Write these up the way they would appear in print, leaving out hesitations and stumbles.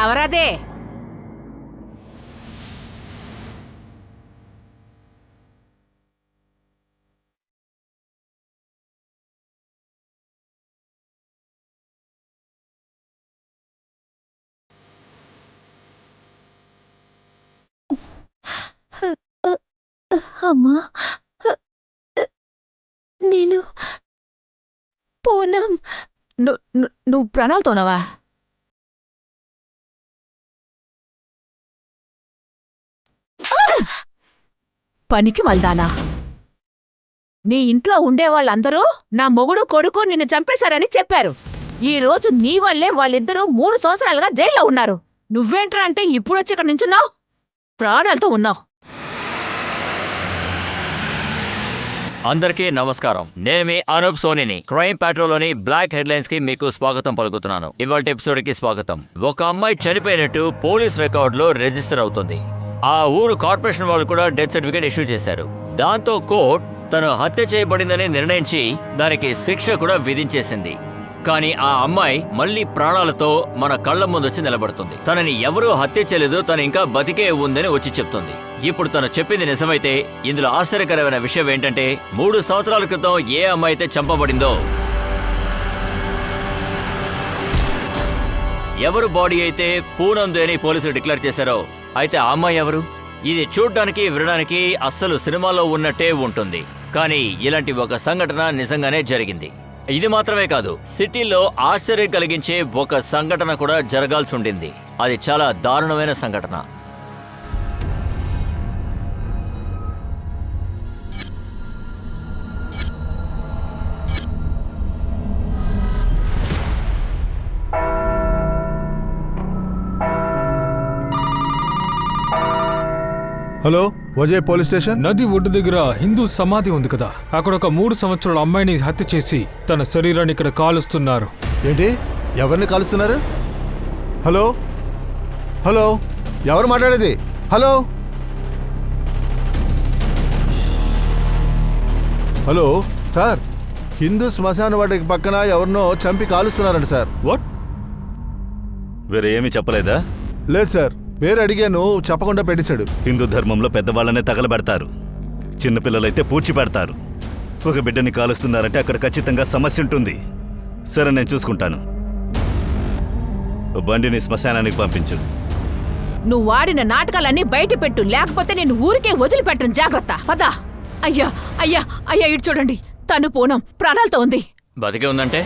ఎవరదే? అమ్మా, నేను పూనం. నువ్వు ప్రణాళితోనవా? పనికి మల్దానా? నీ ఇంట్లో ఉండేవాళ్ళందరూ నా మొగుడు కొడుకు నిన్ను చంపేశారని చెప్పారు. ఈ రోజు నీ వల్లే వాళ్ళిద్దరూ 3 సంవత్సరాలుగా జైల్లో ఉన్నారు. నువ్వేంట్రా అంటే ఇప్పుడొచ్చి ఇక్కడ నించున్నావు, ప్రాణాలతో ఉన్నావు. అందరికీ నమస్కారం. నేను మీ అనూప్ సోనీని. క్రైమ్ ప్యాట్రోల్లోని బ్లాక్ హెడ్లైన్స్ కి మీకు స్వాగతం పలుకుతున్నాను. ఇవాళ ఎపిసోడ్ కి స్వాగతం. ఒక అమ్మాయి చనిపోయినట్టు పోలీస్ రికార్డ్ లో రిజిస్టర్ అవుతుంది. ఆ ఊరు కార్పొరేషన్ వాళ్ళు కూడా డెత్ సర్టిఫికేట్ ఇష్యూ చేశారు. దాంతో కోర్ట్ తను హత్య చేయబడిందని నిర్ణయించి దానికి శిక్ష కూడా విధించేసింది. కానీ ఆ అమ్మాయి మళ్ళీ ప్రాణాలతో మన కళ్ల ముందు వచ్చి నిలబడుతుంది. తనని ఎవరూ హత్య చేయలేదు, తను ఇంకా బతికే ఉందని వచ్చి చెప్తుంది. ఇప్పుడు తను చెప్పింది నిజమైతే ఇందులో ఆశ్చర్యకరమైన విషయం ఏంటంటే 3 సంవత్సరాల క్రితం ఏ అమ్మాయి అయితే చంపబడిందో, ఎవరు బాడీ అయితే పూనంది అని పోలీసులు డిక్లేర్ చేశారో, అయితే ఆ అమ్మాయి ఎవరు? ఇది చూడ్డానికి వినడానికి అస్సలు సినిమాలో ఉన్నట్టే ఉంటుంది. కానీ ఇలాంటి ఒక సంఘటన నిజంగానే జరిగింది. ఇది మాత్రమే కాదు, సిటీలో ఆశ్చర్యం కలిగించే ఒక సంఘటన కూడా జరగాల్సి ఉండింది. అది చాలా దారుణమైన సంఘటన. Hello, Vijay police station. నది ఒడ్డు దగ్గర హిందూ సమాధి ఉంది కదా, అక్కడ ఒక 3 సంవత్సరాల అమ్మాయిని హత్య చేసి తన శరీరాన్ని ఇక్కడ కాలుస్తున్నారు. ఏంటి? ఎవరిని కాలుస్తున్నారు? హలో హలో, ఎవరు మాట్లాడేది? హలో హలో సార్, హిందూ శ్మశాన వాటికి పక్కన ఎవరినో చంపి కాలుస్తున్నారండి సార్. వాట్? వేరే ఏమీ చెప్పలేదా? లేదు సార్, పేరు అడిగాను, చెప్పకుండా పెట్టేశాడు. హిందూ ధర్మంలో పెద్దవాళ్ళనే తగలబెడతారు, చిన్నపిల్లలైతే పూడ్చి పెడతారు. ఒక బిడ్డని కాలుస్తున్నారంటే అక్కడ ఖచ్చితంగా సమస్య ఉంటుంది. సరే, నేను చూసుకుంటాను. బండిని శ్మశానానికి పంపించు. నువ్వు వాడిన నాటకాలన్నీ బయట పెట్టు, లేకపోతే నేను ఊరికే వదిలిపెట్టను. జాగ్రత్త, పద. అయ్యా అయ్యా అయ్యా, ఇటు చూడండి, తను పూనం ప్రాణాలతో ఉంది. బతికే ఉందంటే?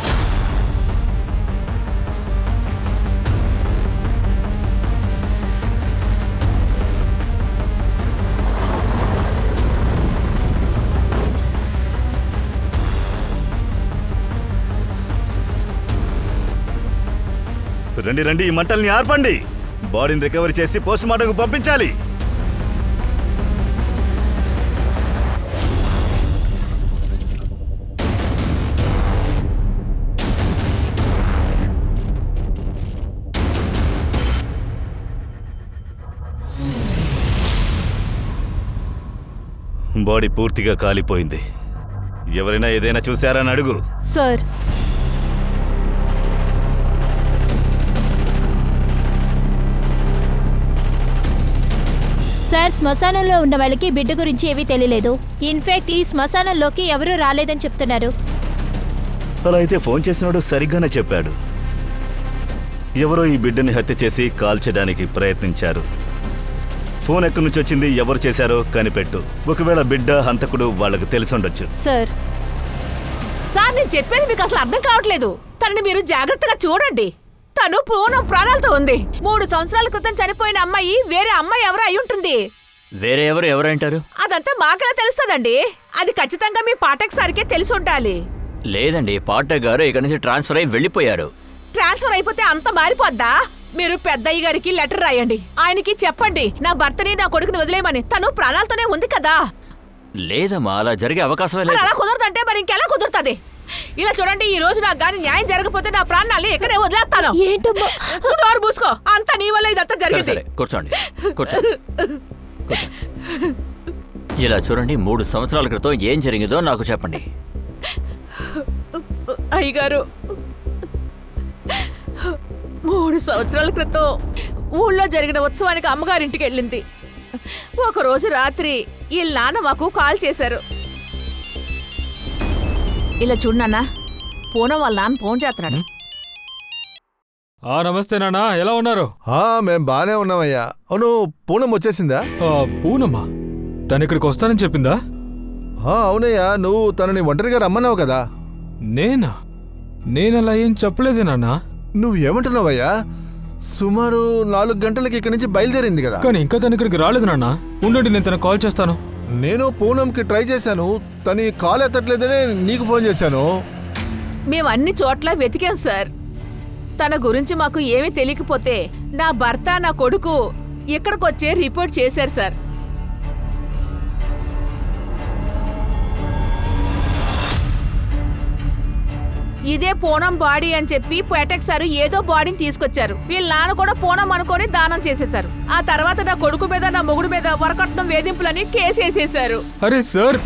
రండి రండి, ఈ మంటల్ని ఆర్పండి. బాడీని రికవరీ చేసి పోస్ట్ మార్టంకు పంపించాలి. బాడీ పూర్తిగా కాలిపోయింది. ఎవరైనా ఏదైనా చూశారని అడుగు. సార్, సార్, శ్మశానంలో ఉన్న వాళ్ళకి బిడ్డ గురించి ఏమీ తెలియలేదు. ఇన్ఫాక్ట్ ఈ శ్మశానంలోకి ఎవరూ రాలేదని చెప్తున్నారు. అలా అయితే ఫోన్ చేసినాడు సరిగ్గానే చెప్పాడు. ఎవరో ఈ బిడ్డని హత్య చేసి కాల్చడానికి ప్రయత్నించారు. ఫోన్ ఎక్కడి నుంచి వచ్చింది, ఎవరు చేశారో కనిపెట్టు. ఒకవేళ బిడ్డ హంతకుడు వాళ్ళకు తెలిసుండొచ్చు. సార్ సార్ నేను చెప్పేది మీకు అసలు అర్థం కావట్లేదు. తనని మీరు జాగ్రత్తగా చూడండి. తను పూనం ప్రాణాలతో ఉంది. 3 సంవత్సరాల క్రితం చనిపోయిన అమ్మాయి వేరే అమ్మాయి ఎవరో అయి ఉంటుంది. వేరే ఎవరంటారు? అదంతా మాకెలా తెలుస్తుందండి? అది ఖచ్చితంగా మీ పాఠక్ సార్కే తెలిసి ఉండాలి. లేదండి, పాఠక్ గారు ఇక్కడి నుంచి ట్రాన్స్ఫర్ అయి వెళ్ళిపోయారు. ట్రాన్స్ఫర్ అయిపోతే అంత మారిపోద్దా? మీరు పెద్దయ్య గారికి లెటర్ రాయండి. ఆయనకి చెప్పండి నా భర్తని నా కొడుకుని వదిలేయమని. తను ప్రాణాలతోనే ఉంది కదా. లేదమ్మా, అలా జరిగే అవకాశమే మరి లేదు. అలా కుదరదంటే మరి ఇంకెలా కుదురుతుంది? ఇలా చూడండి, ఈ రోజు నాకు గాని న్యాయం జరగకపోతే నా ప్రాణాలు ఇక్కడే వదిలేస్తాను. ఏంటమ్మా? నోరు మూసుకో. అంతా నీ వల్ల ఇదంతా సరే జరిగింది. సరే, కూర్చోండి. ఇలా చూడండి, 3 సంవత్సరాల క్రితం ఏం జరిగిందో నాకు చెప్పండి. అయ్యగారు, 3 సంవత్సరాల క్రితం ఊళ్ళో జరిగిన ఉత్సవానికి అమ్మగారింటికి వెళ్ళింది. ఒకరోజు రాత్రి వీళ్ళ నాన్న మాకు కాల్ చేశారు. ఇలా చూడన్నా, పూనం వాళ్ళ నాన్న ఫోన్ చేస్తున్నాడు. నమస్తే నాన్న, ఎలా ఉన్నారు? మేం బానే ఉన్నామయ్యా. అవును, పూనం వచ్చేసిందా? పూనమ్మా, తను ఇక్కడికి వస్తానని చెప్పిందా? అవునయ్యా, నువ్వు తనని ఒంటరిగా రమ్మన్నావు కదా. నేనలా ఏం చెప్పలేదే నాన్న. నువ్వు ఏమంటున్నావయ్యా? సుమారు 4 గంటలకి ఇక్కడి నుంచి బయలుదేరింది కదా. కానీ ఇంకా తను ఇక్కడికి రాలేదు నాన్న. ఉండండి, నేను తనకు కాల్ చేస్తాను. నేను పూనంకి ట్రై చేశాను, తని కాల్ ఎత్తట్లేదనే నీకు ఫోన్ చేశాను. మేము అన్ని చోట్ల వెతికాం సార్. తన గురించి మాకు ఏమీ తెలియకపోతే నా భర్త నా కొడుకు ఇక్కడికొచ్చే రిపోర్ట్ చేశారు సార్. ఇదే పూనం బాడీ అని చెప్పి పేటెక్ సార్ ఏదో బాడీని తీసుకొచ్చారు. వీళ్ళ నాన్న కూడా పూనం అనుకొని దానం చేసేశారు. ఆ తర్వాత నా కొడుకు మీద నా మొగుడు మీద వరకట్నం వేధింపులని కేసు వేసేశారు. అరే సార్,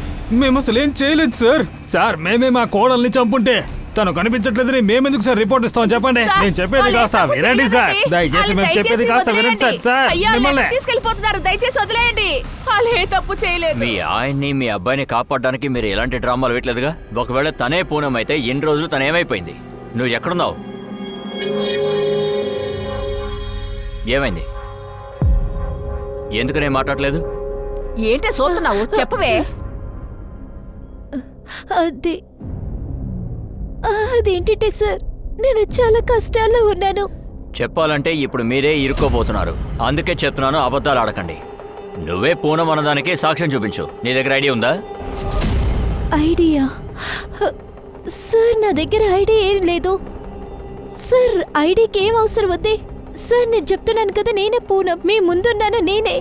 మేము అసలు ఏం చేయలేదు సార్. సార్, మేమే మా కోడల్ని చంపుంటే తను కనిపించట్లేదని మేమెందుకు సార్ రిపోర్ట్ ఇస్తాం చెప్పండి. సార్, నేను చెప్పేది వాళ్ళు కాస్త తప్పు వినండి సార్. చేయలేదండి. దయచేసి మేము వాళ్ళు చెప్పేది దయచేసి కాస్త వినండి సార్. సార్, అయ్యా, మిమ్మల్ని తీసుకెళ్లిపోతున్నారు, దయచేసి వదిలేయండి. వాళ్ళు ఏ తప్పు చేయలేదు. మీ ఆయన్ని మీ అబ్బాయిని కాపాడడానికి మీరు ఎలాంటి డ్రామాలు వేయట్లేదుగా. ఒకవేళ తనే పూనం అయితే ఎన్ని రోజులు తనేమైపోయింది? నువ్వు ఎక్కడున్నావు? ఏమైంది? ఎందుకనే మాట్లాడలేదు? ఏంటే చూస్తున్నావు? చెప్పవే. అదేంటంటే సార్, నేను చాలా కష్టాల్లో ఉన్నాను. చెప్పాలంటే ఇప్పుడు మీరే ఇరుక్కోబోతున్నారు. అందుకే చెప్తున్నాను, అబద్ధాలు ఆడకండి. నువ్వే పూనం అన్నదానికి సాక్ష్యం చూపించు. నీ దగ్గర ఐడియా ఉందా? ఐడియా? సార్, నా దగ్గర ఐడియా ఏం లేదు సార్. ఐడియాకి ఏం అవసరం వద్దే సార్. నేను చెప్తున్నాను కదా, నేనే పూనం. మీ ముందున్నాను నేనే.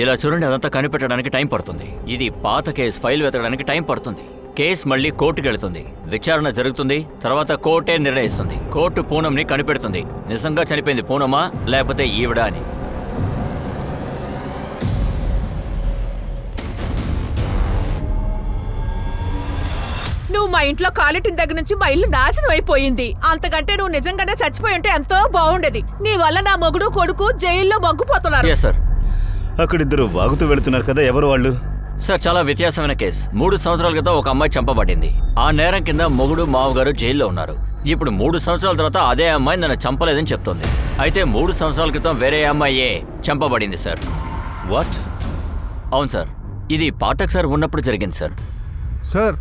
ఇలా చూడండి, అదంతా కనిపెట్టడానికి టైం పడుతుంది. ఇది పాత కేసు, ఫైల్ వెతకడానికి టైం పడుతుంది. కేసు మళ్ళీ కోర్టుకు వెళుతుంది, విచారణ జరుగుతుంది, తర్వాత కోర్టే నిర్ణయిస్తుంది. కోర్టు పూనంని కనిపెడుతుంది, నిజంగా చనిపోయింది పూనమా లేకపోతే ఈవిడ అని. నువ్వు మా ఇంట్లో కాలిటిన దగ్గర నుంచి మా ఇల్లు నాశనం అయిపోయింది. అంతకంటే నువ్వు నిజంగానే చచ్చిపోయి ఉంటే ఎంతో బాగుండేది. నీ వల్ల నా మొగుడు కొడుకు జైల్లో మగ్గుపోతున్నారు. Yes sir. అక్కడిద్దరు వాగుతూ వెళుతున్నారు కదా, ఎవరు వాళ్ళు? సార్, చాలా వ్యత్యాసమైన కేసు. 3 సంవత్సరాల క్రితం ఒక అమ్మాయి చంపబడింది. ఆ నేరం కింద మొగుడు మావగారు జైల్లో ఉన్నారు. ఇప్పుడు 3 సంవత్సరాల తర్వాత అదే అమ్మాయి నన్ను చంపలేదని చెప్తోంది. అయితే 3 సంవత్సరాల క్రితం వేరే అమ్మాయే చంపబడింది సార్. వాట్? అవును సార్, ఇది పాఠక్ సార్ ఉన్నప్పుడు జరిగింది సార్. సార్,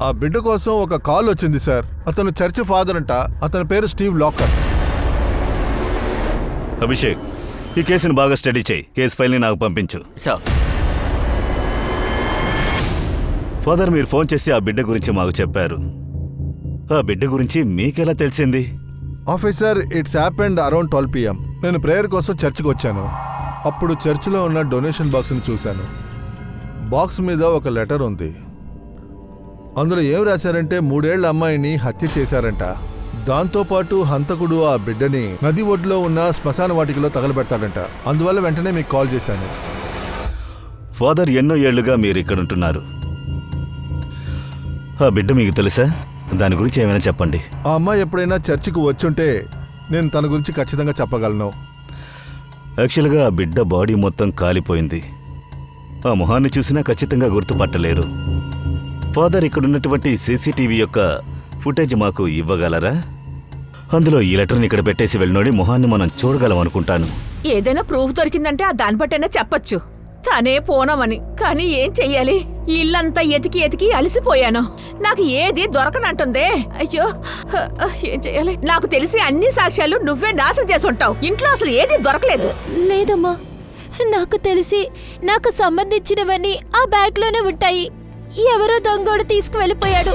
ఆ బిడ్డ కోసం ఒక కాల్ వచ్చింది సార్. అతను చర్చ్ ఫాదర్ అంట. అతని పేరు స్టీవ్ లాకర్. అభిషేక్, ఈ కేసుని బాగా స్టడీ చేయి. కేసు ఫైల్ని నాకు పంపించు. సార్, ఫాదర్, మీరు ఫోన్ చేసి ఆ బిడ్డ గురించి మాకు చెప్పారు. ఆ బిడ్డ గురించి మీకెలా తెలిసింది? Officer, it's happened around 12 PM. నేను ప్రేయర్ కోసం చర్చ్కి వచ్చాను. అప్పుడు చర్చిలో ఉన్న డొనేషన్ బాక్స్ని చూశాను. బాక్స్ మీద ఒక లెటర్ ఉంది. అందులో ఏం రాశారంటే 3 ఏళ్ల అమ్మాయిని హత్య చేశారంట. దాంతోపాటు హంతకుడు ఆ బిడ్డని నది ఒడ్లో ఉన్న శ్మశాన వాటికలో తగలబెడతాడంట. అందువల్ల వెంటనే మీకు కాల్ చేశాను. ఫాదర్, ఎన్నో ఏళ్లుగా మీరు ఇక్కడుంటున్నారు. ఆ బిడ్డ మీకు తెలుసా? దాని గురించి ఏమైనా చెప్పండి. ఆ అమ్మాయి ఎప్పుడైనా చర్చికి వచ్చుంటే నేను తన గురించి ఖచ్చితంగా చెప్పగలను. యాక్చువల్గా ఆ బిడ్డ బాడీ మొత్తం కాలిపోయింది. ఆ మొహాన్ని చూసినా ఖచ్చితంగా గుర్తుపట్టలేరు. ఫాదర్, ఇక్కడున్నటువంటి సీసీటీవీ యొక్క ఫుటేజ్ మాకు ఇవ్వగలరా? అందులో ఈ లెటర్ని ఇక్కడ పెట్టేసి వెళ్ళినోడి మొహాన్ని మనం చూడగలం అనుకుంటాను. ఏదైనా ప్రూఫ్ దొరికిందంటే ఆ దాన్ని బట్టైనా చెప్పొచ్చు. కానే పోనామని. కానీ ఏం చెయ్యాలి? ఈ ఇల్లంతా ఎతికి ఎతికి అలసిపోయాను. నాకు ఏది దొరకనంటుందే. అయ్యో, ఏం చెయ్యాలి? నాకు తెలిసి అన్ని సాక్ష్యాలు నువ్వే నాశనం చేసి ఉంటావు. ఇంట్లో అసలు ఏది దొరకలేదు. లేదమ్మా, నాకు తెలిసి నాకు సంబంధించినవన్నీ ఆ బ్యాగ్లోనే ఉంటాయి. ఎవరో దొంగోడు తీసుకువెళ్ళిపోయాడు.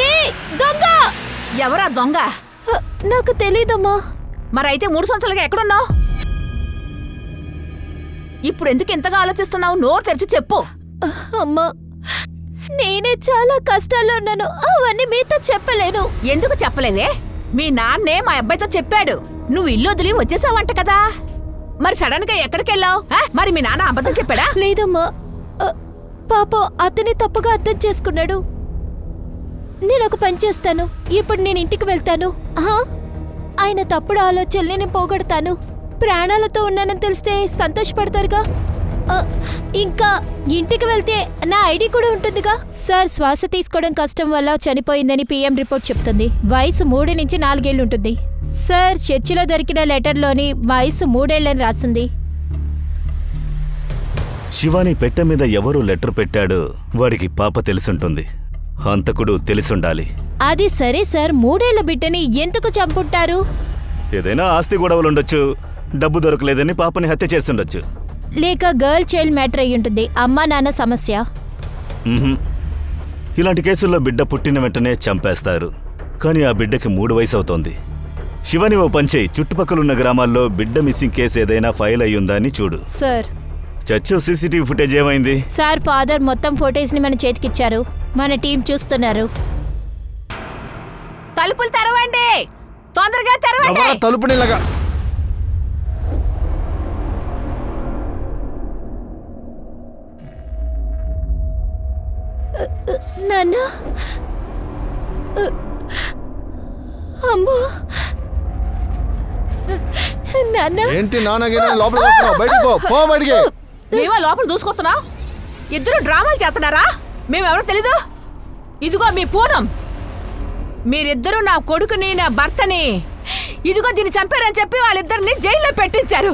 ఏ దొంగ? ఎవరా దొంగ? నాకు తెలీదమ్మా. మరైతే 3 సంవత్సరాలుగా ఎక్కడున్నావు? ఇప్పుడు ఎందుకు ఇంతగా ఆలోచిస్తున్నావు? నోరు తెరిచి చెప్పు. అమ్మా, నేనే చాలా కష్టాల్లో ఉన్నాను. అవన్నీ మీతో చెప్పలేను. ఎందుకు చెప్పలేవే? మీ నాన్నే మా అబ్బాయితో చెప్పాడు. నువ్వు ఇల్లు వదిలి వచ్చేసావంట కదా. మరి సడన్ గా ఎక్కడికెళ్ళావు? మరి మీ నాన్న అబద్ధం చెప్పాడా? లేదమ్మా, పాపం అతని తప్పుగా అర్థం చేసుకున్నాడు. నేను ఒక పని చేస్తాను. ఇప్పుడు నేను ఇంటికి వెళ్తాను. ఆయన తప్పుడు ఆలోచనల్ని నేను పోగొడతాను. ప్రాణాలతో ఉన్నానని తెలిస్తే సంతోషపడతారుగా. ఇంకా ఇంటికి వెళ్తే నా ఐడి కూడా ఉంటుందిగా. సార్, శ్వాస తీసుకోవడం కష్టం వల్ల చనిపోయిందని పిఎం రిపోర్ట్ చెప్తుంది. వయసు 3 నుంచి 4 ఏళ్ళు ఉంటుంది. సార్, చర్చిలో దొరికిన లెటర్లోని వయసు 3 ఏళ్ళని రాస్తుంది. శివాని పెట్టె మీద ఎవరు లెటర్ పెట్టాడో వాడికి పాప తెలుసుంటుంది. హంతకుడు తెలిసుండాలి. అది సరే సార్, 3 ఏళ్ల బిడ్డని ఎందుకు చంపుంటారు? ఏదైనా ఆస్తి గొడవలుండొచ్చు, డబ్బు దొరకలేదని పాపని హత్య చేస్తుండొచ్చు. లేక గర్ల్ చైల్డ్ మ్యాటర్ అయి ఉంటుంది. అమ్మా నాన్న సమస్య. ఇలాంటి కేసుల్లో బిడ్డ పుట్టిన వెంటనే చంపేస్తారు. కానీ ఆ బిడ్డకి 3 వయసు అవుతోంది. శివాని, ఓ పంచేయి, చుట్టుపక్కలున్న గ్రామాల్లో బిడ్డ మిస్సింగ్ కేసు ఏదైనా ఫైల్ అయ్యుందా అని చూడు. సార్. చర్చ్ సీసీటీవీ ఫుటేజ్ ఏమైంది? సార్, ఫాదర్ మొత్తం ఫోటోస్ ని మన చేతికిచ్చారు. మన టీం చూస్తున్నారు. తలుపులు తెరవండి, తొందరగా తెరవండి. తలుపునిలాగా నాన్న, అమ్మో, నాన్న. ఏంటి నాన్నగిరి లోపలికి వస్తున్నావు? బయటికి పో బయటికి. మేమా లోపల దూసుకొస్తున్నావు? ఇద్దరు డ్రామాలు చేస్తున్నారా? మేమెవరో తెలీదు. ఇదిగో మీ పూనం. మీరిద్దరూ నా కొడుకుని, నా భర్తని ఇదిగో దీన్ని చంపారని చెప్పి వాళ్ళిద్దరిని జైల్లో పెట్టించారు.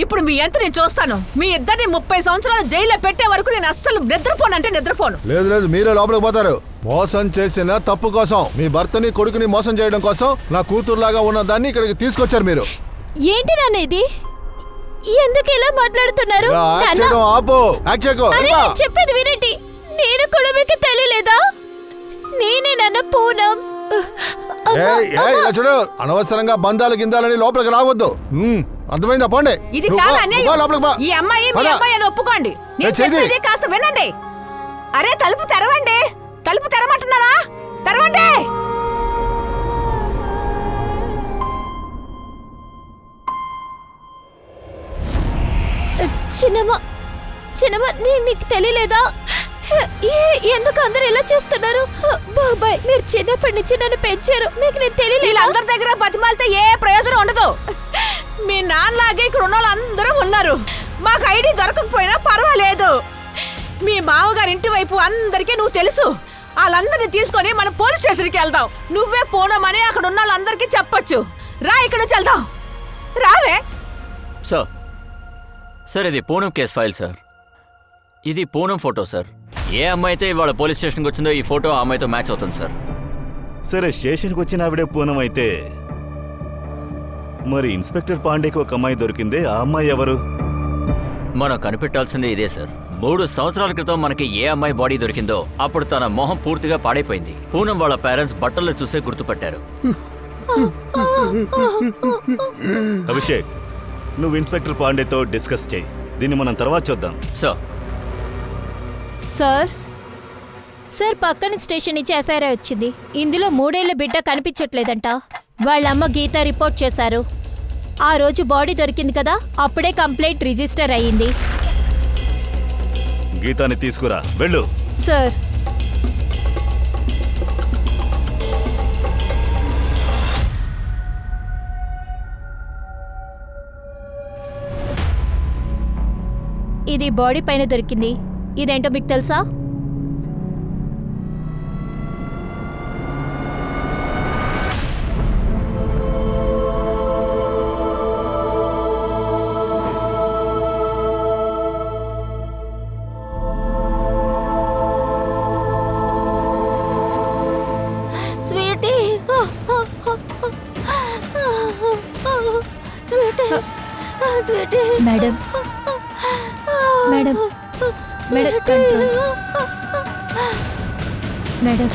ఇప్పుడు మీ ఎంత నేను చూస్తాను. మీ ఇద్దరిని 30 సంవత్సరాలు జైల్లో పెట్టే వరకు నేను అస్సలు నిద్రపోనంటే నిద్రపోను. లేదు, మీరే లోపలికి పోతారు. మోసం చేసిన తప్పు కోసం, మీ భర్తని కొడుకుని మోసం చేయడం కోసం నా కూతురులాగా ఉన్న దాన్ని ఇక్కడికి తీసుకొచ్చారు మీరు. ఏంటి నాన్న ఇది? ఎందుకు ఇలా మాట్లాడుతున్నారు? చెప్పేది వినండి. నేను కూడా మీకు తెలియలేదా? నేనే నాన్న పూనం. చూడు, అనవసరంగా బంధాలు గిందాలని లోపలికి రావద్దు. అర్థమైందా? పోండి. ఇది చాలా అన్యాయం. ఈ అమ్మాయి మీ అబ్బాయి అని ఒప్పుకోండి. నేను చెప్పేది కాస్త వినండి. అరే, తలుపు తెరవండి. తలుపు తెరమంటున్నారా? తెరవండి. చిన్నమ్మ, నీకు తెలియలేదా? ఎందుకు అందరు ఇలా చేస్తున్నారు? బాబాయ్, మీరు చిన్నప్పటి నుంచి నన్ను పెంచారు. మీకు నేను తెలియలేదు. వీళ్ళందరి దగ్గర బతిమాలితే ఏ ప్రయోజనం ఉండదు. మీ నాన్నలాగే ఇక్కడ ఉన్న వాళ్ళందరూ ఉన్నారు. మాకు ఐడి దొరకకపోయినా పర్వాలేదు. మీ మామగారి ఇంటి వైపు అందరికీ నువ్వు తెలుసు. వాళ్ళందరినీ తీసుకొని మనం పోలీస్ స్టేషన్కి వెళ్దాం. నువ్వే పోనమని అక్కడ ఉన్న వాళ్ళందరికీ చెప్పొచ్చు. రా, ఇక్కడ నుంచి వెళ్దాం. రావే. సార్, ఇది పూనం కేస్ ఫైల్ సార్. ఇది పూనం ఫోటో సార్. ఏ అమ్మాయి అయితే ఇవాళ పోలీస్ స్టేషన్కి వచ్చిందో ఈ ఫోటో ఆ అమ్మాయితో మ్యాచ్ అవుతుంది సార్. సరే, స్టేషన్కి వచ్చిన ఆవిడే పూనం అయితే మరి ఇన్స్పెక్టర్ పాండేకి ఒక అమ్మాయి దొరికిందే, ఆ అమ్మాయి ఎవరు? మనం కనిపెట్టాల్సిందే ఇదే సార్. 3 సంవత్సరాల క్రితం మనకి ఏ అమ్మాయి బాడీ దొరికిందో అప్పుడు తన మొహం పూర్తిగా పాడైపోయింది. పూనం వాళ్ళ పేరెంట్స్ బట్టల్లో చూసే గుర్తుపట్టారు. అభిషేక్, నువ్వు ఇన్స్పెక్టర్ పాండేతో డిస్కస్ చేయి. దీన్ని మనం తర్వాత చూద్దాం. సార్, పక్కన స్టేషన్ నుంచి ఎఫ్ఐఆర్ వచ్చింది. ఇందులో 3 ఏళ్ల బిడ్డ కనిపించట్లేదంట. వాళ్ళ అమ్మ గీత రిపోర్ట్ చేశారు. ఆ రోజు బాడీ దొరికింది కదా, అప్పుడే కంప్లైంట్ రిజిస్టర్ అయ్యింది. గీతాని తీసుకురా, వెళ్ళు. సార్. ఇది బాడీ పైన దొరికింది. ఇదేంటో మీకు తెలుసా? Sweetie sweetie sweetie madam madam madam madam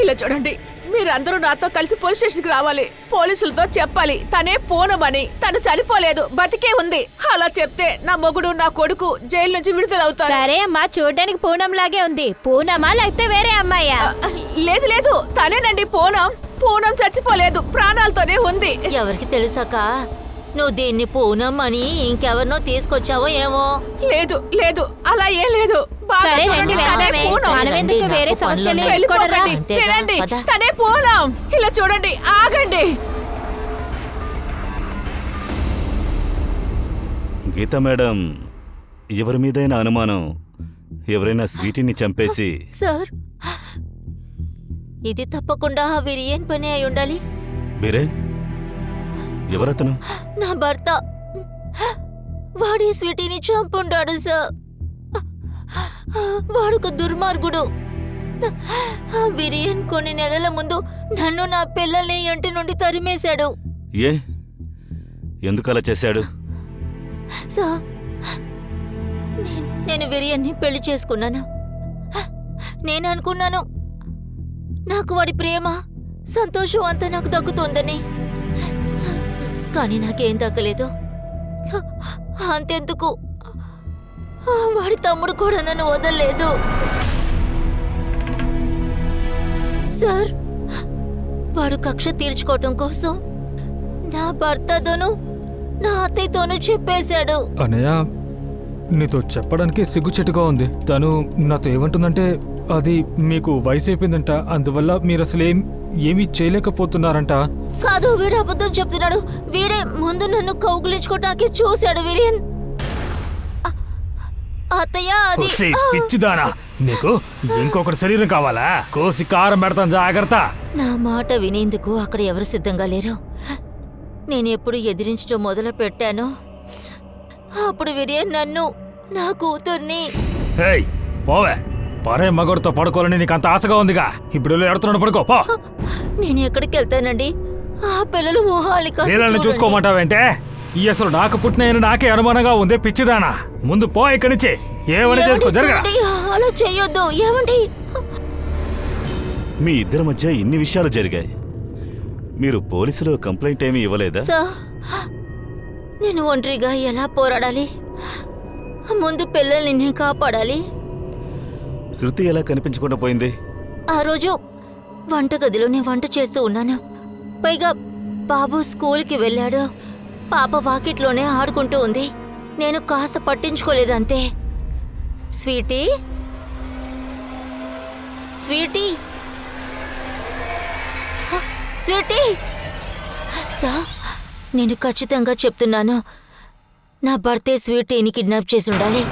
ఇలా చూడండి, మీరందరూ నాతో కలిసి పోలీస్ స్టేషన్కి రావాలి. పోలీసులతో చెప్పాలి తనే పూనమని, తను చనిపోలేదు, బతికే ఉంది. అలా చెప్తే నా మొగుడు నా కొడుకు జైలు నుంచి విడుదలవుతారు. సరే అమ్మా, చూడడానికి పూనం లాగే ఉంది. పూనమా లేకపోతే వేరే అమ్మాయా? లేదు లేదు, తనేనండి పూనం. పూనం చచ్చిపోలేదు, ప్రాణాలతోనే ఉంది. ఎవరికి తెలుసాక నువ్వు దీన్ని పూనం అని ఇంకెవరినో తీసుకొచ్చావో ఏమో. లేదు లేదు, అలా ఏం లేదు. బాగా సరే చూడండి, రండి, తనే వెళ్దామే. పూనం. మనమెందుకు వేరే సమస్యలు వెళ్ళిపోకండి, అంతేగా, వినండి, పద. తనే పూనం. ఇలా చూడండి, ఆగండి. గీత మేడం, ఎవరి మీదైనా అనుమానం, ఎవరైనా స్వీటీని చంపేసి సార్, ఇది తప్పకుండా ఆ విరియన్ పని అయి ఉండాలి. బీరేన్ ఎవరతను? నా భర్త. వాడి స్వీటీని చంపుంటాడు సార్. వాడొక దుర్మార్గుడు. ఆ విరియన్ కొన్ని నెలల ముందు నన్ను నా పిల్లల్ని ఇంటి నుండి తరిమేశాడు. ఏ ఎందుకు అలా చేశాడు? సార్, నేను విరియన్ని పెళ్లి చేసుకున్నాను. నేను అనుకున్నాను నాకు వాడి ప్రేమ, సంతోషం అంతా నాకు దక్కుతుందని. కానీ నాకేం దక్కలేదు. అంతెందుకు, వాడి తమ్ముడు కూడా నన్ను వదలలేదు. సార్, వాడు కక్ష తీర్చుకోవటం కోసం నా భర్తతోనూ నా అత్తయ్యతోనూ చెప్పేశాడు. అనయ్య, నీతో చెప్పడానికి సిగ్గుచెట్టుగా ఉంది. తను నాతో ఏమంటుందంటే అది మీకు వయసు అయిపోయిందంట, అందువల్ల మీరు అసలు ఏమీ చేయలేకపోతున్నారంట. కాదు, వీడు అబద్ధం చెప్తున్నాడు. వీడే ముందు నన్ను కౌగులించుకోవటానికి చూశాడు విరియన్. అత్తయ్య, అది కోసి పిచ్చిదానా, నీకు ఇంకొకటి శరీరం కావాలా? కోసి కారం పెడతాను, జాగ్రత్త. నా మాట వినేందుకు అక్కడ ఎవరు సిద్ధంగా లేరు. నేను ఎప్పుడు ఎదిరించడం మొదలు పెట్టానో అప్పుడు విరియన్ నన్ను, నా కూతుర్ని. హేయ్, పోవే. పరే మగడితో పడుకోవాలని నీకు అంత ఆశగా ఉందిగా. ఇప్పుడు ఎడుతున్నాడు, పడుకో పో. నేను ఎక్కడికి వెళ్తానండి? ఆ పిల్లలు మొహాలి కాస్త నీళ్ళని చూడండి. చూసుకోమంటావేంటే? ఈ అసలు నాకు పుట్టిన నాకే అనుమానంగా ఉంది. పిచ్చిదానా, ముందు పో ఇక్కడి నుంచి. ఏమని ఏమండి, చేసుకో, జరగ. చూడండి, అలా చెయ్యొద్దు. ఏమండి? మీ ఇద్దరి మధ్య ఇన్ని విషయాలు జరిగాయి, మీరు పోలీసులు కంప్లైంట్ ఏమీ ఇవ్వలేదా? సార్, నేను ఒంటరిగా ఎలా పోరాడాలి? ముందు పిల్లల్ని నేను కాపాడాలి. శృతి ఎలా కనిపించకుండా పోయింది? ఆ రోజు వంటగదిలో నేను వంట చేస్తూ ఉన్నాను. పైగా బాబు స్కూల్కి వెళ్ళాడు. పాప వాకిట్లోనే ఆడుకుంటూ ఉంది. నేను కాస్త పట్టించుకోలేదంతే. స్వీటీ, స్వీటీ, హ, స్వీటీ. సార్, నేను ఖచ్చితంగా చెప్తున్నాను, నా భర్తే స్వీటీని కిడ్నాప్ చేసి ఉండాలి.